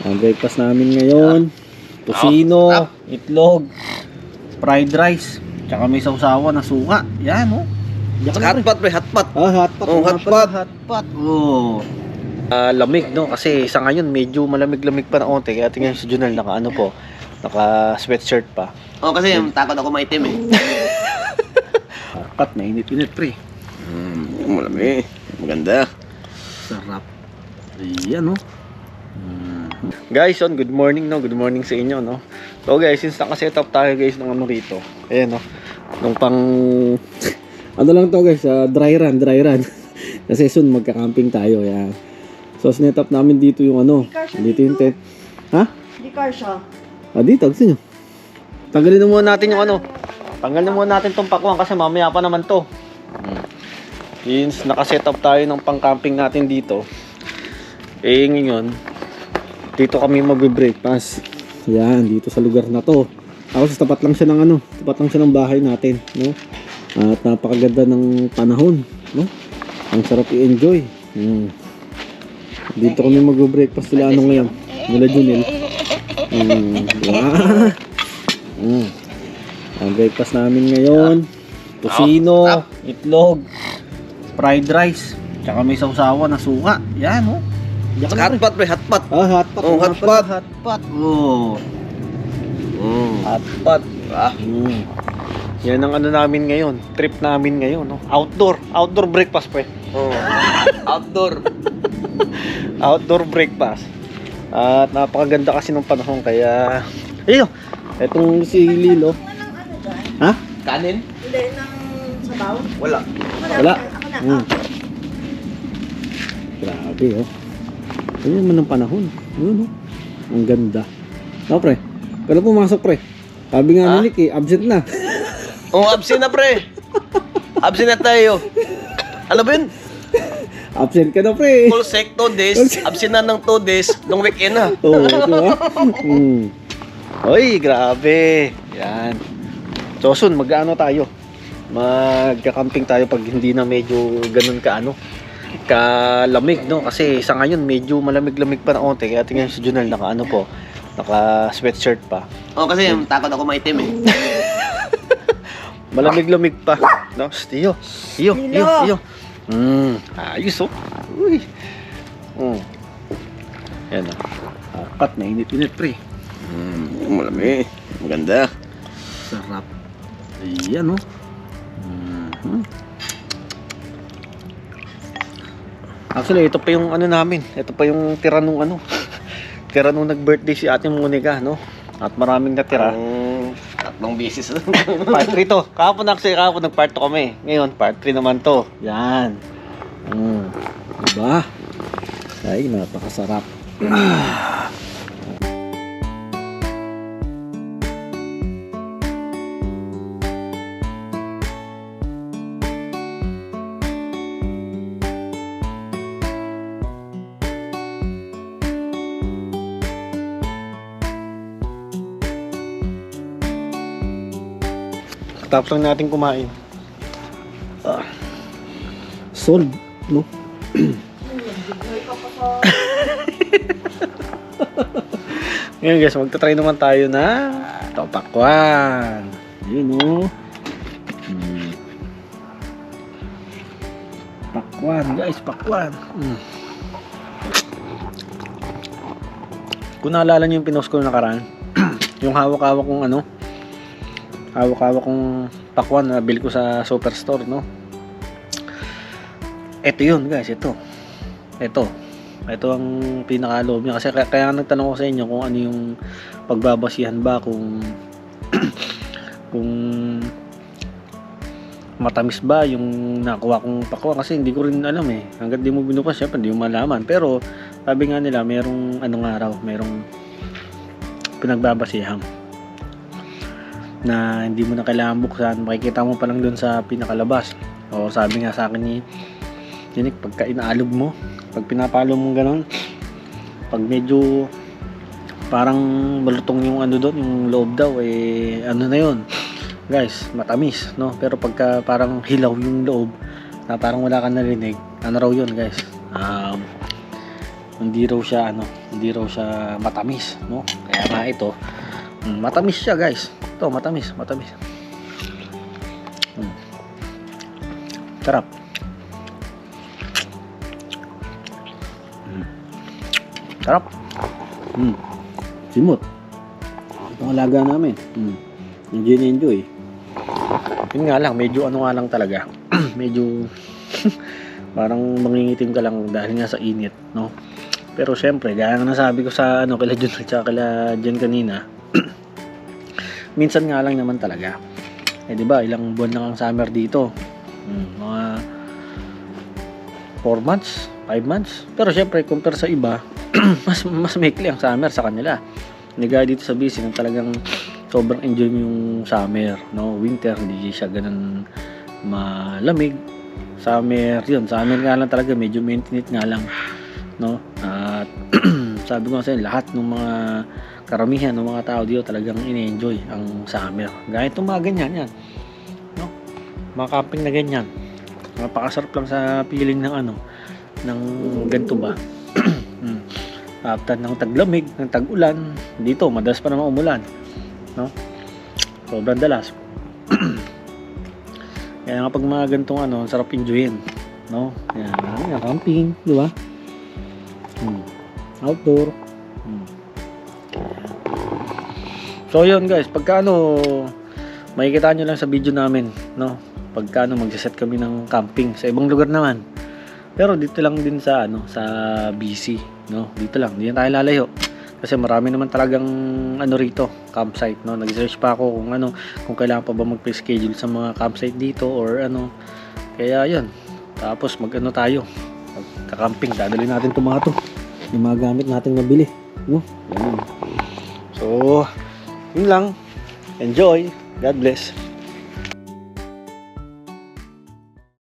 Ang breakfast namin ngayon, pusino, itlog, fried rice, tsaka may sausawan na suka. Yan, oh. Hotpot, pre, hotpot. Hotpot. Oh, hotpot. Hotpot. Oh. Lamig, no? Kasi sa ngayon, medyo malamig-lamig pa na onte. Kaya tingnan si Junel, naka sweatshirt pa. Oh, kasi takot ako maitim eh. Hotpot, mainit-init, pre. Malamig. Maganda. Sarap. Ayan, no? Guys, good morning, no? Good morning sa inyo, no? So guys, since naka-set up tayo guys ng ano rito. Ayan, no? Nung pang ano lang to guys, dry run. Kasi soon magka-camping tayo, yan. So sinet up namin dito yung ano, dito yung tent. Ha? Di car siya. Dito, gusto nyo. Tanggalin na muna natin yung ano. Tanggalin na muna natin tong pakuan kasi mamaya pa naman to. Since naka-set up tayo ng pang-camping natin dito. Eh ngayon, dito kami magbe-breakfast. Yan, dito sa lugar na to. Tapos tapat lang siya ng ano, tapat lang siya ng bahay natin, no? At napakaganda ng panahon, no? Ang sarap i-enjoy. Dito kami magbe-breakfast nila ano ngayon, nila Junel. Ang breakfast namin ngayon, pusino, itlog, fried rice, tsaka may sausawan na suka. Yan, oh. Hotpot, pre, hotpot. Hotpot. Oh, hotpot. Hotpot. Oh. Hotpot. Yan ang ano namin ngayon, trip namin ngayon, no? Outdoor breakfast, pre. Oh. Outdoor. Outdoor breakfast. At napakaganda kasi ng panahon kaya ayun, etong si Lilo. Ha? Kanin? Hindi, ng sabaw. Wala. Wala. Ako na. Grabe, oh. Ayun naman ang panahon. Ayun, oh. Ang ganda. Oh, pre. Kaya pumasok, pre. Sabi nga ni Nick, absent na. Oh, absent na, pre. Absent na tayo. Ano ba yun? Absent ka na, pre. Full sec 2 days. Absent na ng 2 days. Nung weekend na. Oo, di ba? Oy, grabe. Yan. So soon, mag-ano tayo? Magka-camping tayo pag hindi na medyo ganun kalamig, no? Kasi sa ngayon, medyo malamig-lamig pa na onte. Kaya tingnan si Junel, naka-sweatshirt pa. Oh, kasi takot ako maitim eh. Malamig-lamig pa. No? Iyo. Ayos, oh. Uy. Yan, oh. Apat na init-init, pre. Malamig. Maganda. Sarap. Ayan, oh. Actually, ito pa yung ano namin. Ito pa yung tira nung ano. Tira nung nag-birthday si Ate Monica, no? At maraming natira. Tatlong beses. Part 3 to. Kahapon nag-part 2 kami. Ngayon, part 3 naman to. Yan. Diba? Ay, napakasarap. Tapos lang natin kumain. Solve, no? Ngayon guys, magta-try naman tayo na pakwan. Yun, no? Pakwan, guys, pakwan. Kung naalala nyo yung pinost ko na nakaraan, yung hawak-hawak kong ano, hawak-hawak kong pakwan na bili ko sa superstore, no? Ito yun guys, ito ang pinakaloob niya kasi kaya nagtanong ko sa inyo kung ano yung pagbabasihan ba kung kung matamis ba yung nakuha kong pakwan kasi hindi ko rin alam eh, hanggang di mo binukas syempre hindi mo malaman, pero sabi nga nila merong merong pinagbabasihan na hindi mo na kailangan buksan, makikita mo pa lang dun sa pinakalabas. O sabi nga sa akin ni Nick, pagka inaalog mo, pag pinapalo mo gano'n, pag medyo parang malutong yung ano doon, yung loob daw, eh ano na yun guys, matamis, no? Pero pagka parang hilaw yung loob na parang wala ka narinig, ano raw yun guys, hindi raw siya matamis, no? Kaya nga ito, matamis siya, guys. Ito, matamis. Sarap. Sarap. Simot. Ito ang alaga namin. Enjoy. Yun nga lang, medyo talaga. Medyo parang mangingitim ka lang dahil nga sa init, no? Pero syempre, gaya nga nasabi ko sa kila Jun at saka kila Jen kanina, minsan nga lang naman talaga. Di ba, ilang buwan lang ang summer dito. Mga 4 months, 5 months. Pero syempre, compare sa iba, mas maikli ang summer sa kanila. Hindi gaya dito sa BC na talagang sobrang enjoy mo yung summer, no? Winter, hindi siya ganun malamig. Summer nga lang talaga, medyo mainit nga lang, no? At sabi ko sa lahat ng mga karamihan ng mga tao dito talagang ini-enjoy ang summer. Gaya itong mga ganyan yan, no? Mga camping na ganyan, napakasarap lang sa feeling ng ng ganito ba. After ng taglamig, ng tag-ulan, dito madalas pa naman umulan, no? Sobrang dalas. Kaya nga pag mga ganitong sarap enjoyin, no? Yan, camping, di ba? Outdoor. So yun guys, pagka makikita nyo lang sa video namin, no? Pagka magsiset kami ng camping sa ibang lugar naman. Pero dito lang din sa sa BC, no? Dito lang, hindi na tayo lalayo. Kasi marami naman talagang rito, campsite, no? Nag-search pa ako kung kailangan pa ba mag-schedule sa mga campsite dito or Kaya 'yun. Tapos tayo. Magka-camping, dadalhin natin itong mga yung mga gamit natin nabili, no? Yan. So, yun lang. Enjoy. God bless.